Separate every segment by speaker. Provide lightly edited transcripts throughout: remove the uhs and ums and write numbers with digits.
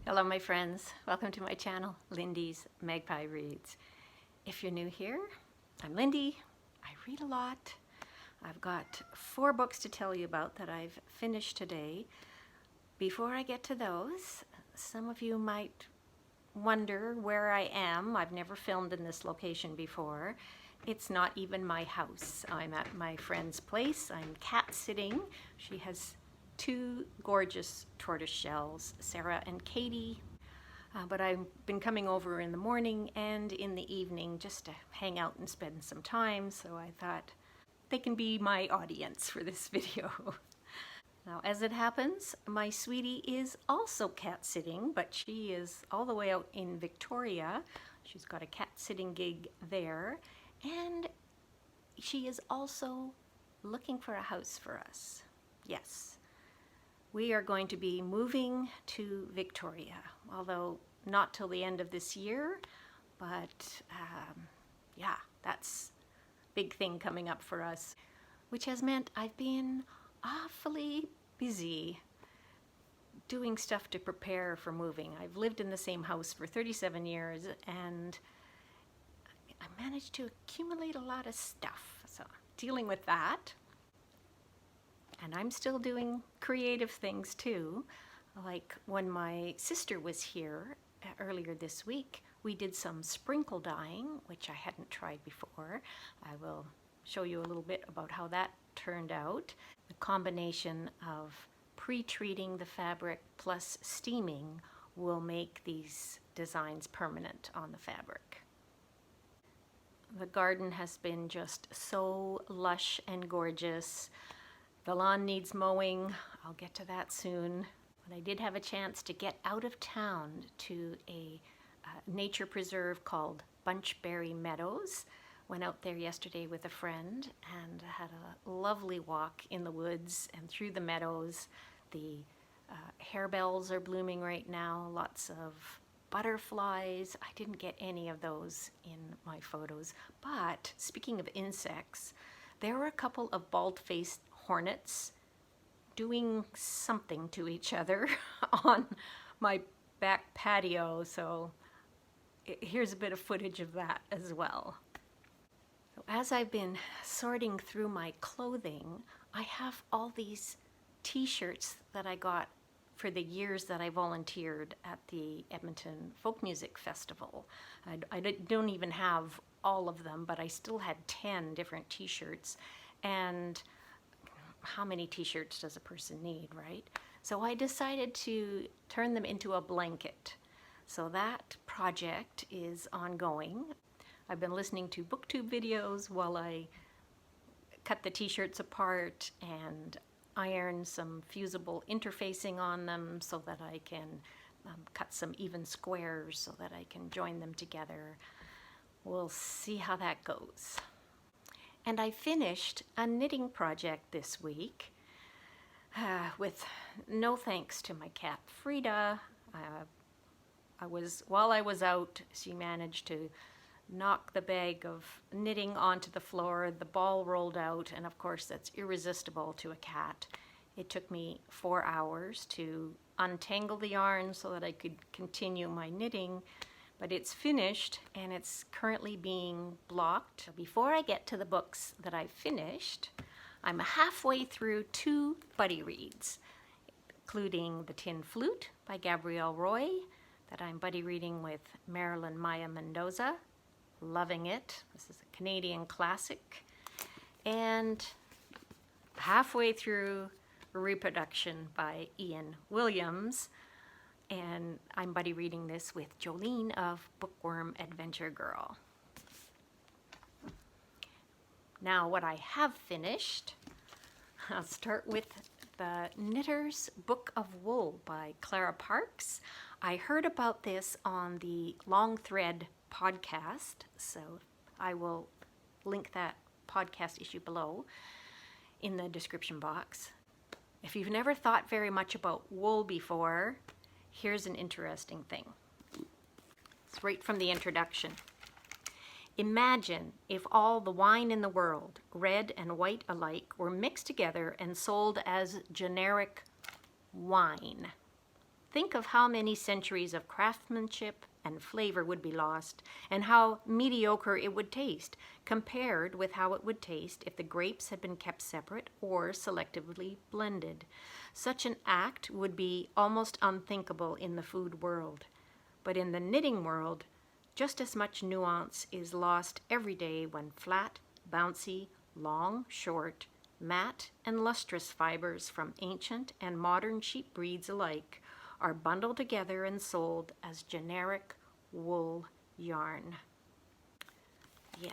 Speaker 1: Hello my friends, welcome to my channel, Lindy's Magpie Reads. If you're new here, I'm Lindy, I read a lot. I've got 4 books to tell you about that I've finished today. Before I get to those, some of you might wonder where I am. I've never filmed in this location before. It's not even my house. I'm at my friend's place. I'm cat sitting. She has 2 gorgeous tortoise shells, Sarah and Katie. But I've been coming over in the morning and in the evening just to hang out and spend some time, so I thought they can be my audience for this video. Now, as it happens, my sweetie is also cat sitting, but she is all the way out in Victoria. She's got a cat sitting gig there, and she is also looking for a house for us. Yes. We are going to be moving to Victoria, although not till the end of this year, but yeah, that's a big thing coming up for us, which has meant I've been awfully busy doing stuff to prepare for moving. I've lived in the same house for 37 years and I managed to accumulate a lot of stuff, so dealing with that. And I'm still doing creative things too. Like when my sister was here earlier this week, we did some sprinkle dyeing, which I hadn't tried before. I will show you a little bit about how that turned out. The combination of pre-treating the fabric plus steaming will make these designs permanent on the fabric. The garden has been just so lush and gorgeous. The lawn needs mowing. I'll get to that soon. But I did have a chance to get out of town to a nature preserve called Bunchberry Meadows. Went out there yesterday with a friend and had a lovely walk in the woods and through the meadows. The harebells are blooming right now, lots of butterflies. I didn't get any of those in my photos. But speaking of insects, there were a couple of bald-faced hornets doing something to each other on my back patio, so here's a bit of footage of that as well. So as I've been sorting through my clothing, I have all these t-shirts that I got for the years that I volunteered at the Edmonton Folk Music Festival. I don't even have all of them, but I still had 10 different t-shirts, and how many t-shirts does a person need, right? So I decided to turn them into a blanket. So that project is ongoing. I've been listening to booktube videos while I cut the t-shirts apart and iron some fusible interfacing on them so that I can cut some even squares so that I can join them together. We'll see how that goes. And I finished a knitting project this week with no thanks to my cat Frida. While I was out, she managed to knock the bag of knitting onto the floor. The ball rolled out, and of course that's irresistible to a cat. It took me 4 hours to untangle the yarn so that I could continue my knitting. But it's finished and it's currently being blocked. Before I get to the books that I've finished, I'm halfway through 2 buddy reads, including The Tin Flute by Gabrielle Roy, that I'm buddy reading with Marilyn Maya Mendoza. Loving it. This is a Canadian classic. And halfway through Reproduction by Ian Williams. And I'm buddy reading this with Jolene of Bookworm Adventure Girl. Now what I have finished, I'll start with The Knitter's Book of Wool by Clara Parks. I heard about this on the Long Thread podcast, so I will link that podcast issue below in the description box. If you've never thought very much about wool before, here's an interesting thing. It's right from the introduction. Imagine if all the wine in the world, red and white alike, were mixed together and sold as generic wine. think of how many centuries of craftsmanship and flavor would be lost, and how mediocre it would taste, compared with how it would taste if the grapes had been kept separate or selectively blended. Such an act would be almost unthinkable in the food world. But in the knitting world, just as much nuance is lost every day when flat, bouncy, long, short, matte, and lustrous fibers from ancient and modern sheep breeds alike are bundled together and sold as generic wool yarn. Yeah.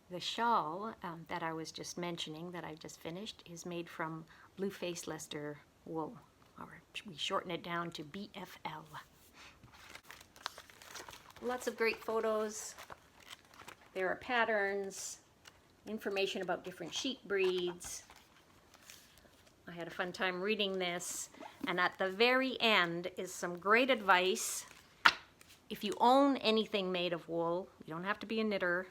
Speaker 1: The shawl that I was just mentioning, that I just finished, is made from blue-faced Leicester wool, or we shorten it down to BFL. Lots of great photos. There are patterns, information about different sheep breeds. I had a fun time reading this, and at the very end is some great advice. If you own anything made of wool, you don't have to be a knitter.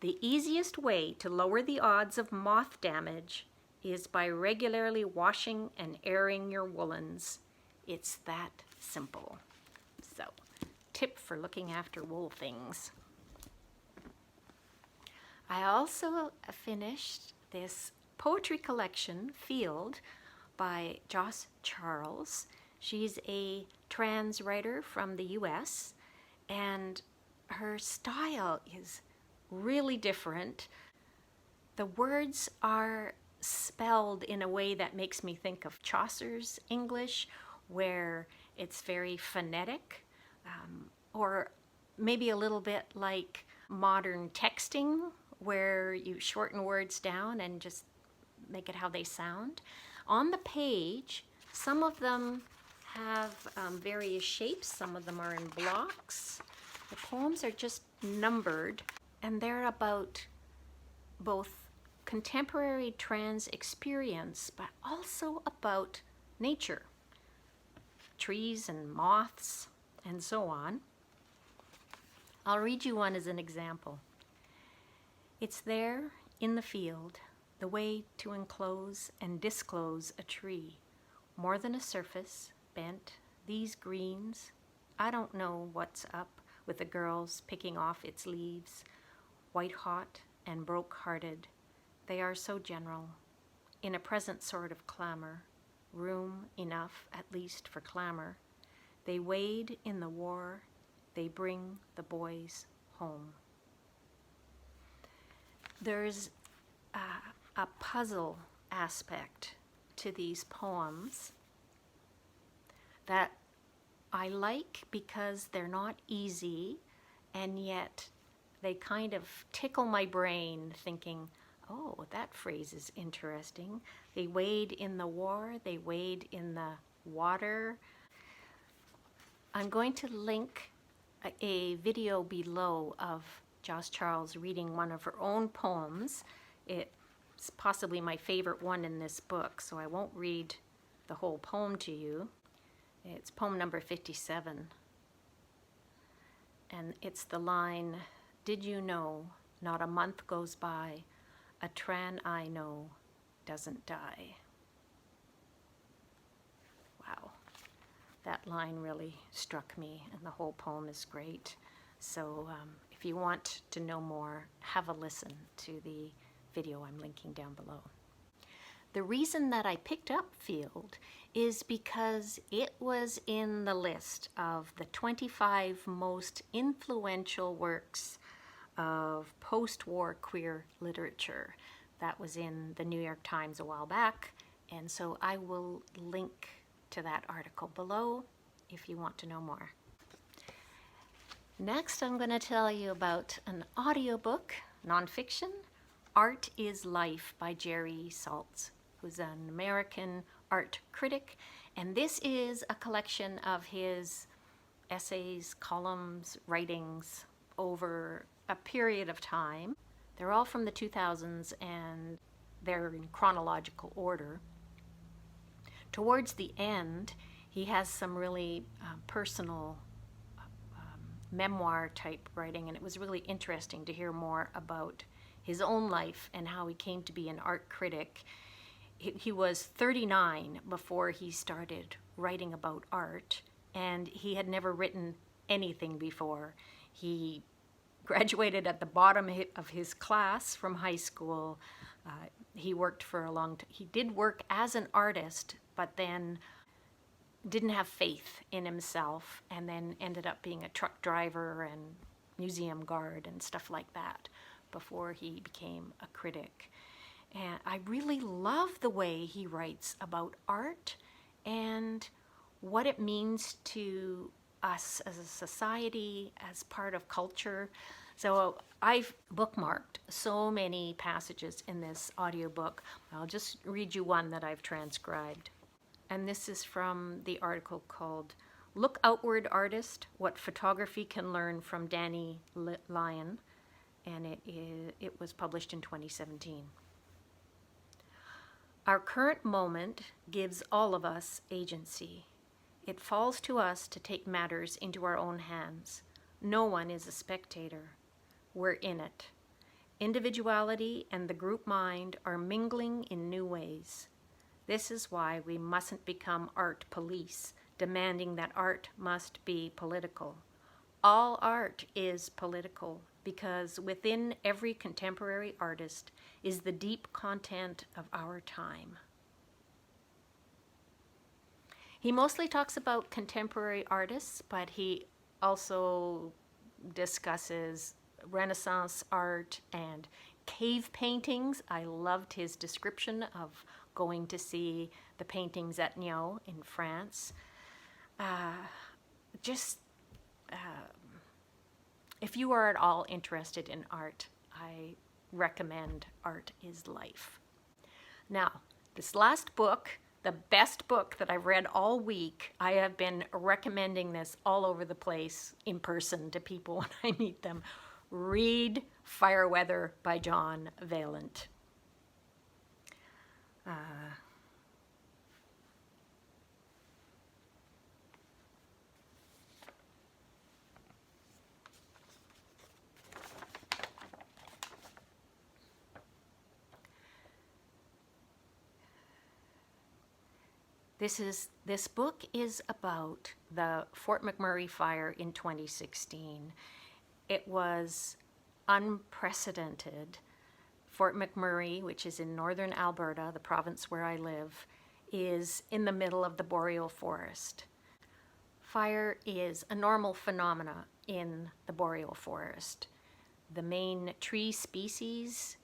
Speaker 1: The easiest way to lower the odds of moth damage is by regularly washing and airing your woolens. It's that simple. So, tip for looking after wool things. I also finished this poetry collection, Field, by Jos Charles. She's a trans writer from the US, and her style is really different. The words are spelled in a way that makes me think of Chaucer's English, where it's very phonetic, or maybe a little bit like modern texting, where you shorten words down and just make it how they sound. On the page, some of them have various shapes, some of them are in blocks. The poems are just numbered, and they're about both contemporary trans experience, but also about nature, trees and moths, and so on. I'll read you one as an example. It's there in the field, the way to enclose and disclose a tree. More than a surface, bent, these greens. I don't know what's up with the girls picking off its leaves. White-hot and broke-hearted, they are so general, in a present sort of clamor, room enough at least for clamor. They wade in the war, they bring the boys home. There's a puzzle aspect to these poems that I like because they're not easy, and yet they kind of tickle my brain thinking, oh, that phrase is interesting. They wade in the war, they wade in the water. I'm going to link a video below of Jos Charles reading one of her own poems. It's possibly my favorite one in this book, so I won't read the whole poem to you. It's poem number 57. And it's the line, "Did you know, not a month goes by, a tran I know doesn't die." Wow. That line really struck me, and the whole poem is great. So if you want to know more, have a listen to the video I'm linking down below. The reason that I picked up Field is because it was in the list of the 25 most influential works of post-war queer literature. That was in the New York Times a while back, and so I will link to that article below if you want to know more. Next, I'm going to tell you about an audiobook, nonfiction, Art is Life by Jerry Saltz, who's an American art critic, and this is a collection of his essays, columns, writings over a period of time. They're all from the 2000s, and they're in chronological order. Towards the end, he has some really personal memoir-type writing, and it was really interesting to hear more about his own life and how he came to be an art critic. He was 39 before he started writing about art, and he had never written anything before. He graduated at the bottom of his class from high school. He worked for a long time. He did work as an artist, but then didn't have faith in himself, and then ended up being a truck driver and museum guard and stuff like that before he became a critic. And I really love the way he writes about art and what it means to us as a society, as part of culture. So I've bookmarked so many passages in this audiobook. I'll just read you one that I've transcribed. And this is from the article called Look Outward, Artist, What Photography Can Learn from Danny Lyon, and it was published in 2017. Our current moment gives all of us agency. It falls to us to take matters into our own hands. No one is a spectator. We're in it. Individuality and the group mind are mingling in new ways. This is why we mustn't become art police, demanding that art must be political. All art is political because within every contemporary artist is the deep content of our time. He mostly talks about contemporary artists, but he also discusses Renaissance art and cave paintings. I loved his description of going to see the paintings at Nyon in France. If you are at all interested in art, I recommend Art is Life. Now, this last book, the best book that I've read all week, I have been recommending this all over the place in person to people when I meet them. Read Fireweather by John Vaillant. This book is about the Fort McMurray fire in 2016. It was unprecedented. Fort McMurray, which is in northern Alberta, the province where I live, is in the middle of the boreal forest. Fire is a normal phenomena in the boreal forest. The main tree species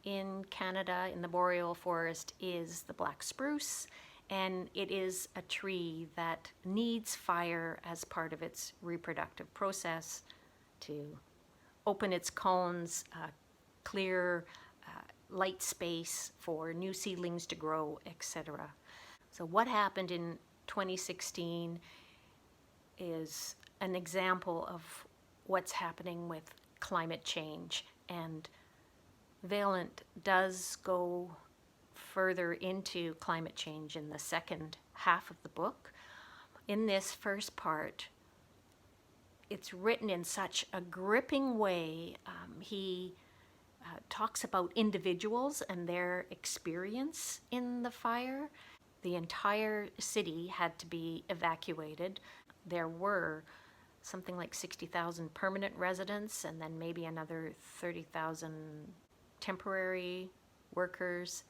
Speaker 1: in Canada in the boreal forest is the black spruce, and it is a tree that needs fire as part of its reproductive process to open its cones, clear light space for new seedlings to grow, etc. So what happened in 2016 is an example of what's happening with climate change, and Vaillant does go further into climate change in the second half of the book. In this first part, it's written in such a gripping way. He talks about individuals and their experience in the fire. The entire city had to be evacuated. There were something like 60,000 permanent residents and then maybe another 30,000 temporary workers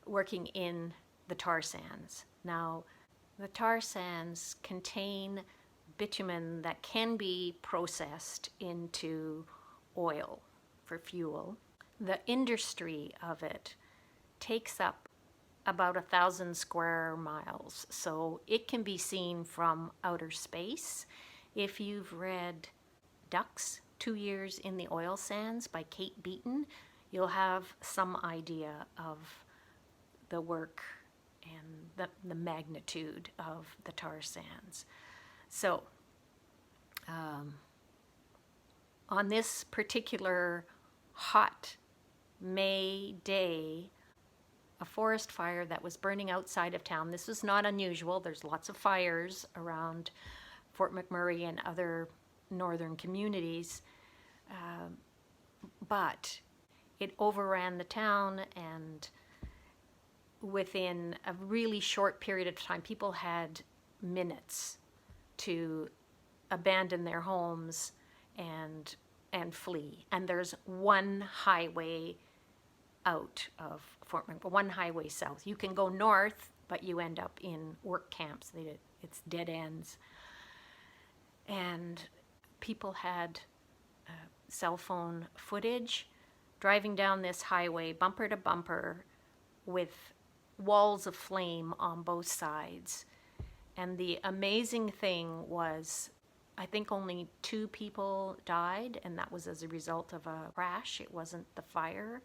Speaker 1: working in the tar sands. Now, the tar sands contain bitumen that can be processed into oil for fuel. The industry of it takes up about 1,000 square miles, so it can be seen from outer space. If you've read Ducks, 2 Years in the Oil Sands by Kate Beaton, you'll have some idea of the work and the magnitude of the tar sands. So, on this particular hot May day, a forest fire that was burning outside of town. This was not unusual. There's lots of fires around Fort McMurray and other northern communities, but it overran the town, and within a really short period of time, people had minutes to abandon their homes and flee. And there's one highway out of Fort McMurray, one highway south. You can go north, but you end up in work camps. It's dead ends. And people had cell phone footage driving down this highway, bumper to bumper, with walls of flame on both sides. And the amazing thing was, I think only 2 people died, and that was as a result of a crash. It wasn't the fire.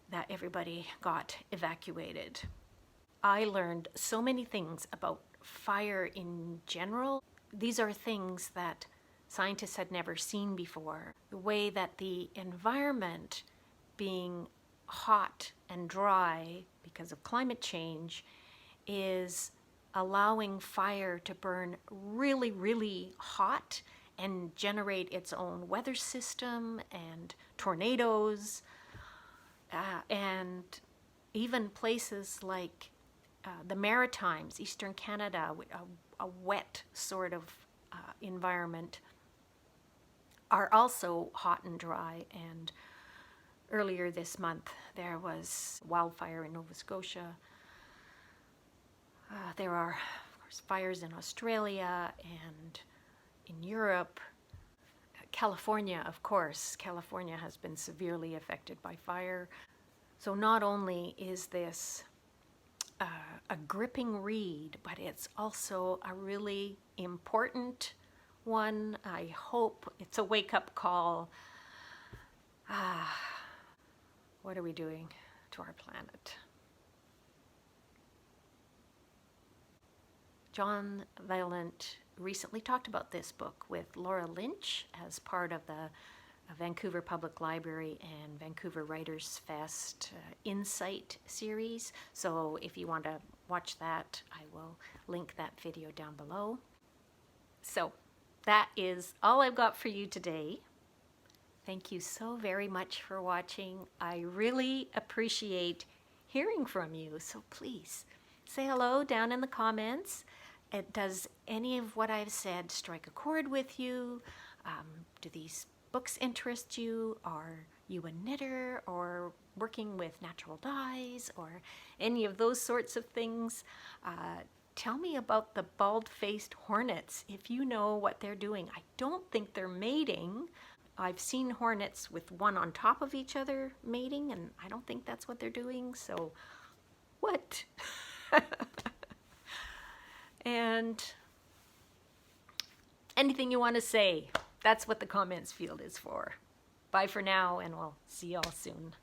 Speaker 1: That everybody got evacuated. I learned so many things about fire in general. These are things that scientists had never seen before. The way that the environment, being hot and dry because of climate change, is allowing fire to burn really, really hot and generate its own weather system and tornadoes. And even places like the Maritimes, Eastern Canada, a wet sort of environment, are also hot and dry. And earlier this month, there was wildfire in Nova Scotia. There are, of course, fires in Australia and in Europe. California, of course. California has been severely affected by fire. So not only is this a gripping read, but it's also a really important one. I hope it's a wake-up call. What are we doing to our planet? John Vaillant recently talked about this book with Laura Lynch as part of the Vancouver Public Library and Vancouver Writers Fest Insight series. So if you want to watch that, I will link that video down below. So that is all I've got for you today. Thank you so very much for watching. I really appreciate hearing from you. So please say hello down in the comments. Does any of what I've said strike a chord with you? Do these books interest you? Are you a knitter or working with natural dyes or any of those sorts of things? Tell me about the bald-faced hornets if you know what they're doing. I don't think they're mating. I've seen hornets with one on top of each other mating, and I don't think that's what they're doing. So what? And anything you want to say, that's what the comments field is for. Bye for now, and we'll see y'all soon.